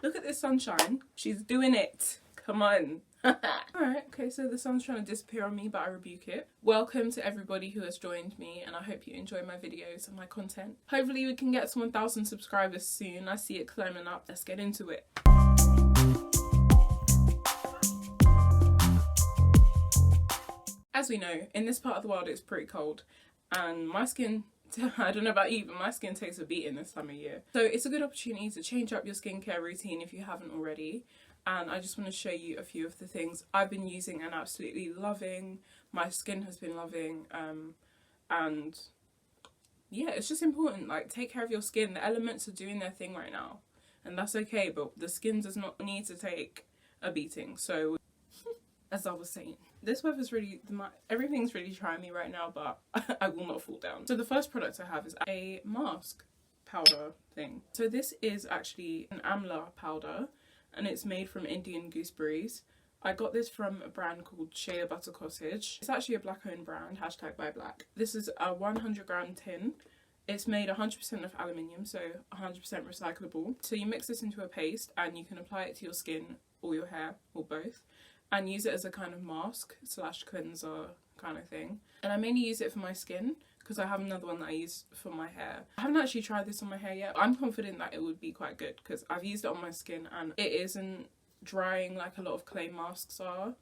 Look at this sunshine. She's doing it. Come on. Alright, okay, so the sun's trying to disappear on me, but I rebuke it. Welcome to everybody who has joined me, and I hope you enjoy my videos and my content. Hopefully we can get to 1,000 subscribers soon. I see it climbing up. Let's get into it. As we know, in this part of the world it's pretty cold, and my skin, I don't know about you, but my skin takes a beating this time of year. So it's a good opportunity to change up your skincare routine if you haven't already. And I just want to show you a few of the things I've been using and absolutely loving. My skin has been loving, and yeah, it's just important. Like, take care of your skin. The elements are doing their thing right now, and that's okay. But the skin does not need to take a beating. So, as I was saying, this weather's really, everything's really trying me right now, but I will not fall down. So the first product I have is a mask powder thing. So this is actually an amla powder, and it's made from Indian gooseberries. I got this from a brand called Shea Butter Cottage. It's actually a black owned brand, #BuyBlack. This is a 100-gram tin. It's made 100% of aluminium, so 100% recyclable. So you mix this into a paste and you can apply it to your skin or your hair or both, and use it as a kind of mask / cleanser kind of thing. And I mainly use it for my skin, because I have another one that I use for my hair. I haven't actually tried this on my hair yet. I'm confident that it would be quite good, because I've used it on my skin and it isn't drying like a lot of clay masks are.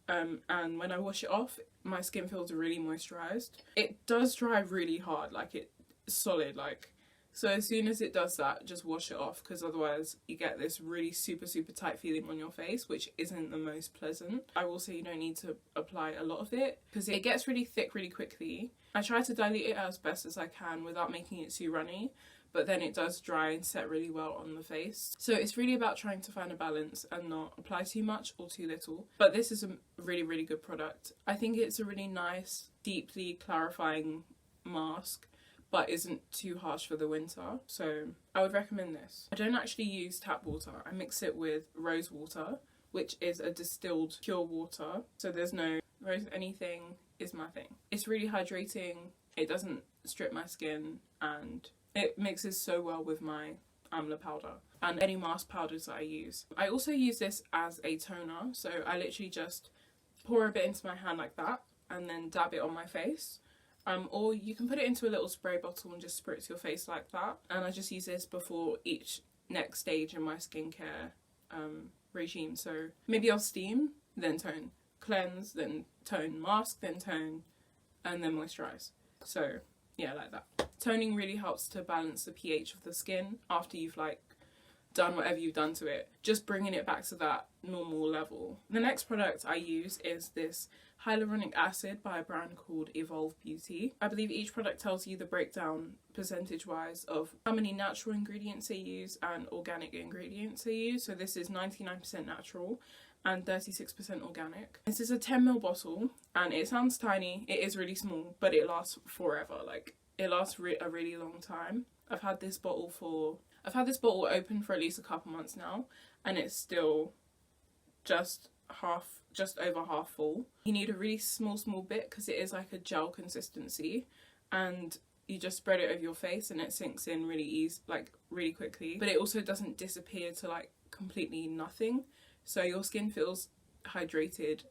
And when I wash it off, my skin feels really moisturised. It does dry really hard, like it's solid, like. So as soon as it does that, just wash it off, because otherwise you get this really super tight feeling on your face, which isn't the most pleasant. I will say you don't need to apply a lot of it, because it gets really thick really quickly. I try to dilute it as best as I can without making it too runny, but then it does dry and set really well on the face. So it's really about trying to find a balance and not apply too much or too little. But this is a really good product. I think it's a really nice, deeply clarifying mask, but isn't too harsh for the winter. So I would recommend this. I don't actually use tap water. I mix it with rose water, which is a distilled pure water. So there's no rose anything is my thing. It's really hydrating. It doesn't strip my skin, and it mixes so well with my amla powder and any mask powders that I use. I also use this as a toner. So I literally just pour a bit into my hand like that and then dab it on my face. Or you can put it into a little spray bottle and just spritz your face like that. And I just use this before each next stage in my skincare regime. So maybe I'll steam, then tone, cleanse, then tone, mask, then tone, and then moisturise. So yeah, like that. Toning really helps to balance the pH of the skin after you've like done whatever you've done to it, just bringing it back to that normal level. The next product I use is this Hyaluronic Acid by a brand called Evolve Beauty. I believe each product tells you the breakdown percentage wise of how many natural ingredients they use and organic ingredients they use. So this is 99% natural and 36% organic. This is a 10ml bottle, and it sounds tiny, it is really small, but it lasts forever. Like, it lasts a really long time. I've had this bottle open for at least a couple months now, and it's still just over half full. You need a really small bit, because it is like a gel consistency, and you just spread it over your face and it sinks in really quickly. But it also doesn't disappear to like completely nothing, so your skin feels hydrated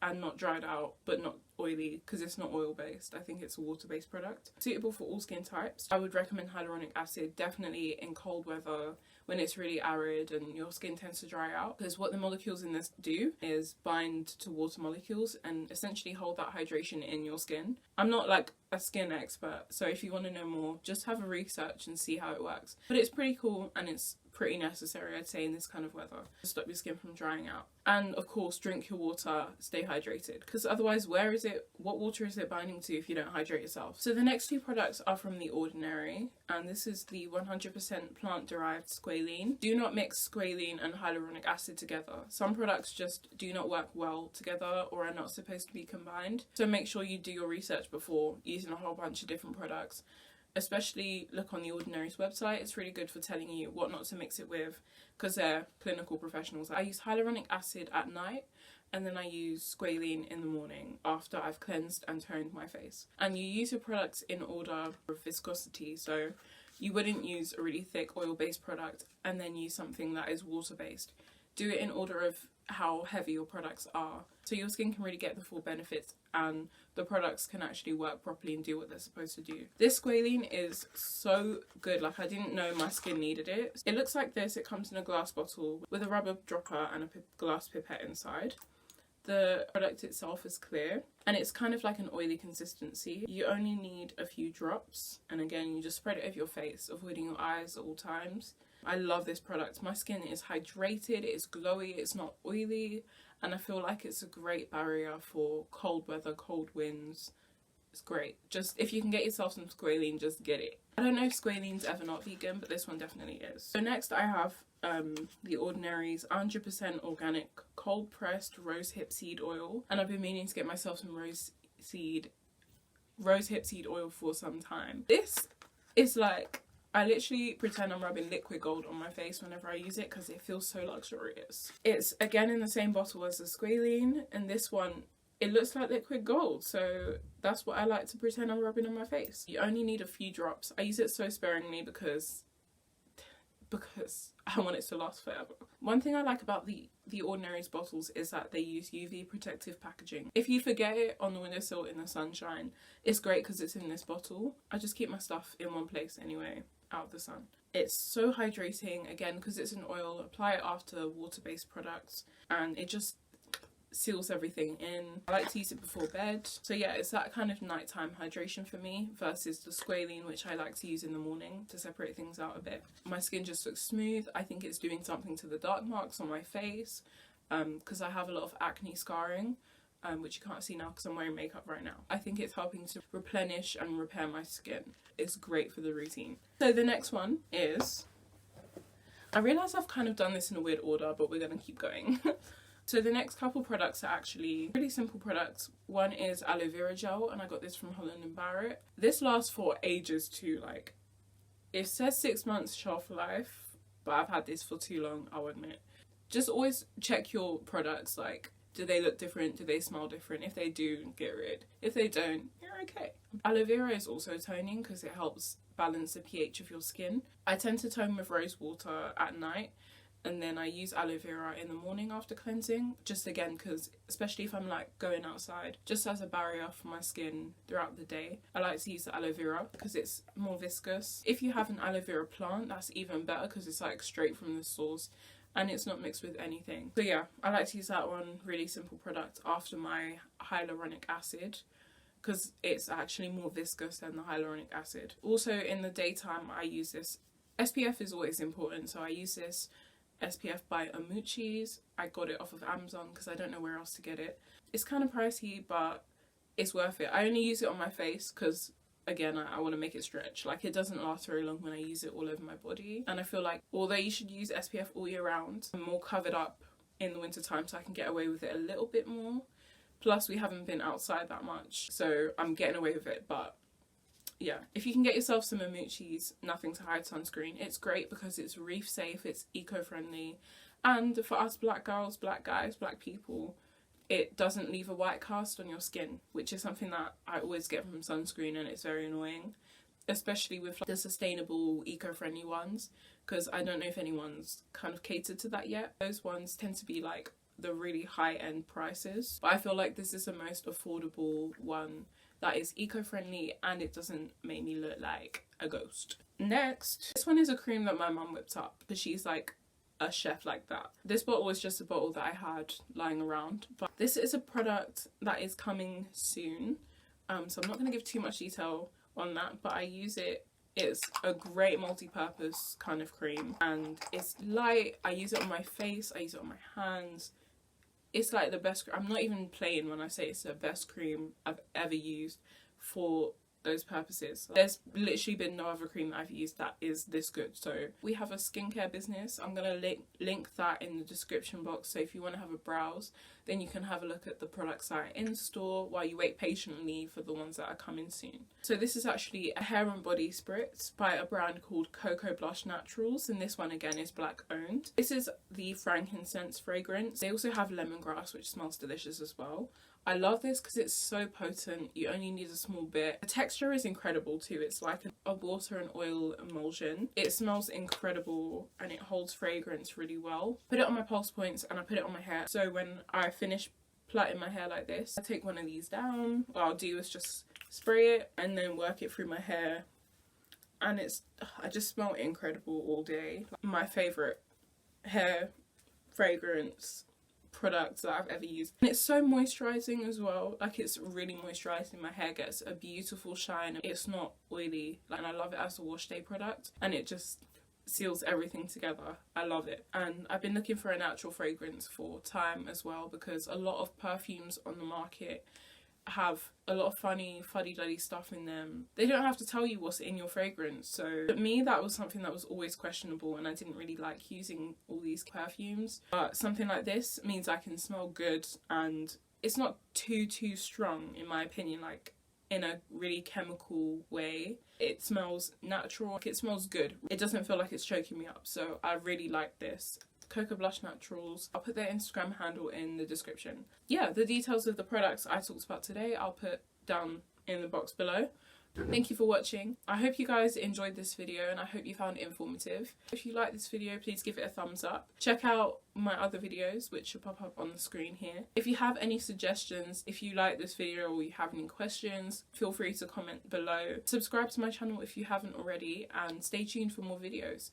and not dried out, but not oily, because it's not oil based. I think it's a water based product. Suitable for all skin types. I would recommend hyaluronic acid definitely in cold weather, when it's really arid and your skin tends to dry out, because what the molecules in this do is bind to water molecules and essentially hold that hydration in your skin. I'm not like a skin expert, so if you want to know more, just have a research and see how it works. But it's pretty cool, and it's pretty necessary, I'd say, in this kind of weather to stop your skin from drying out. And of course, drink your water, stay hydrated, because otherwise what water is it binding to if you don't hydrate yourself? So the next two products are from The Ordinary, and this is the 100% plant derived Squalene. Do not mix Squalene and hyaluronic acid together. Some products just do not work well together or are not supposed to be combined, so make sure you do your research before using a whole bunch of different products. Especially look on The Ordinary's website. It's really good for telling you what not to mix it with, because they're clinical professionals. I use hyaluronic acid at night, and then I use Squalene in the morning after I've cleansed and toned my face. And you use your products in order of viscosity, so You wouldn't use a really thick oil-based product and then use something that is water-based. Do it in order of how heavy your products are, so your skin can really get the full benefits and the products can actually work properly and do what they're supposed to do. This Squalene is so good. Like, I didn't know my skin needed it. It looks like this. It comes in a glass bottle with a rubber dropper and a glass pipette inside. The product itself is clear and it's kind of like an oily consistency. You only need a few drops, and again, you just spread it over your face, avoiding your eyes at all times. I love this product. My skin is hydrated, it's glowy, it's not oily, and I feel like it's a great barrier for cold weather, cold winds. It's great. Just, if you can get yourself some Squalene, just get it. I don't know if Squalene's ever not vegan, but this one definitely is. So next I have The Ordinary's 100% organic cold pressed rose hip seed oil, and I've been meaning to get myself some rose hip seed oil for some time. This is like, I literally pretend I'm rubbing liquid gold on my face whenever I use it because it feels so luxurious. It's again in the same bottle as the Squalene, and this one, it looks like liquid gold, so that's what I like to pretend I'm rubbing on my face. You only need a few drops. I use it so sparingly because I want it to last forever. One thing I like about the Ordinary's bottles is that they use UV protective packaging. If you forget it on the windowsill in the sunshine, it's great because it's in this bottle. I just keep my stuff in one place anyway, out of the sun. It's so hydrating, again, because it's an oil. Apply it after water-based products and it just seals everything in. I like to use it before bed. So yeah, it's that kind of nighttime hydration for me versus the Squalene, which I like to use in the morning to separate things out a bit. My skin just looks smooth. I think it's doing something to the dark marks on my face because I have a lot of acne scarring, which you can't see now because I'm wearing makeup right now. I think it's helping to replenish and repair my skin. It's great for the routine. So the next one is, I realise I've kind of done this in a weird order, but we're going to keep going. So the next couple products are actually really simple products. One is Aloe Vera Gel, and I got this from Holland & Barrett. This lasts for ages too. Like, it says 6 months shelf life, but I've had this for too long, I'll admit. Just always check your products, like, do they look different? Do they smell different? If they do, get rid. If they don't, you're okay. Aloe Vera is also toning because it helps balance the pH of your skin. I tend to tone with rose water at night, and then I use aloe vera in the morning after cleansing, just again because especially if I'm like going outside, just as a barrier for my skin throughout the day. I like to use the aloe vera because it's more viscous. If you have an aloe vera plant, that's even better because it's like straight from the source and it's not mixed with anything. So yeah, I like to use that one, really simple product, after my hyaluronic acid because it's actually more viscous than the hyaluronic acid. Also in the daytime I use this. SPF is always important, so I use this SPF by Amuchi's. I got it off of Amazon because I don't know where else to get it. It's kind of pricey, but it's worth it. I only use it on my face because, again, I want to make it stretch. Like, it doesn't last very long when I use it all over my body. And I feel like, although you should use SPF all year round, I'm more covered up in the winter time, so I can get away with it a little bit more. Plus, we haven't been outside that much, so I'm getting away with it, but yeah, if you can get yourself some Amuchi's Nothing to Hide sunscreen, it's great because it's reef safe, it's eco-friendly, and for us black girls, black guys, black people, it doesn't leave a white cast on your skin, which is something that I always get from sunscreen, and it's very annoying, especially with like the sustainable eco-friendly ones, because I don't know if anyone's kind of catered to that yet. Those ones tend to be like the really high-end prices, but I feel like this is the most affordable one that is eco-friendly and it doesn't make me look like a ghost. Next, this one is a cream that my mum whipped up because she's like a chef like that. This bottle was just a bottle that I had lying around, but this is a product that is coming soon, so I'm not going to give too much detail on that, but I use it. It's a great multi-purpose kind of cream and it's light. I use it on my face, I use it on my hands. It's like the best, I'm not even playing when I say it's the best cream I've ever used for those purposes. There's literally been no other cream that I've used that is this good. So we have a skincare business. I'm going to link that in the description box. So if you want to have a browse, then you can have a look at the products that are in store while you wait patiently for the ones that are coming soon. So this is actually a hair and body spritz by a brand called Cocoa Blush Naturals, and this one again is black owned. This is the frankincense fragrance. They also have lemongrass, which smells delicious as well. I love this because it's so potent. You only need a small bit. The texture is incredible too. It's like a water and oil emulsion. It smells incredible and it holds fragrance really well. Put it on my pulse points and I put it on my hair. So when I finish plaiting my hair like this, I take one of these down. What I'll do is just spray it and then work it through my hair. And I just smell incredible all day. My favourite hair fragrance products that I've ever used. And it's so moisturising as well. Like, it's really moisturising. My hair gets a beautiful shine. It's not oily. And I love it as a wash day product. And it just seals everything together. I love it. And I've been looking for a natural fragrance for time as well, because a lot of perfumes on the market have a lot of fuddy-duddy stuff in them. They don't have to tell you what's in your fragrance. So for me, that was something that was always questionable, and I didn't really like using all these perfumes. But something like this means I can smell good, and it's not too strong in my opinion, like in a really chemical way. It smells natural, it smells good. It doesn't feel like it's choking me up, so I really like this. Cocoa Blush Naturals. I'll put their Instagram handle in the description. Yeah, the details of the products I talked about today I'll put down in the box below. Thank you for watching. I hope you guys enjoyed this video and I hope you found it informative. If you like this video, please give it a thumbs up. Check out my other videos, which should pop up on the screen here. If you have any suggestions, if you like this video or you have any questions, feel free to comment below. Subscribe to my channel if you haven't already, and stay tuned for more videos.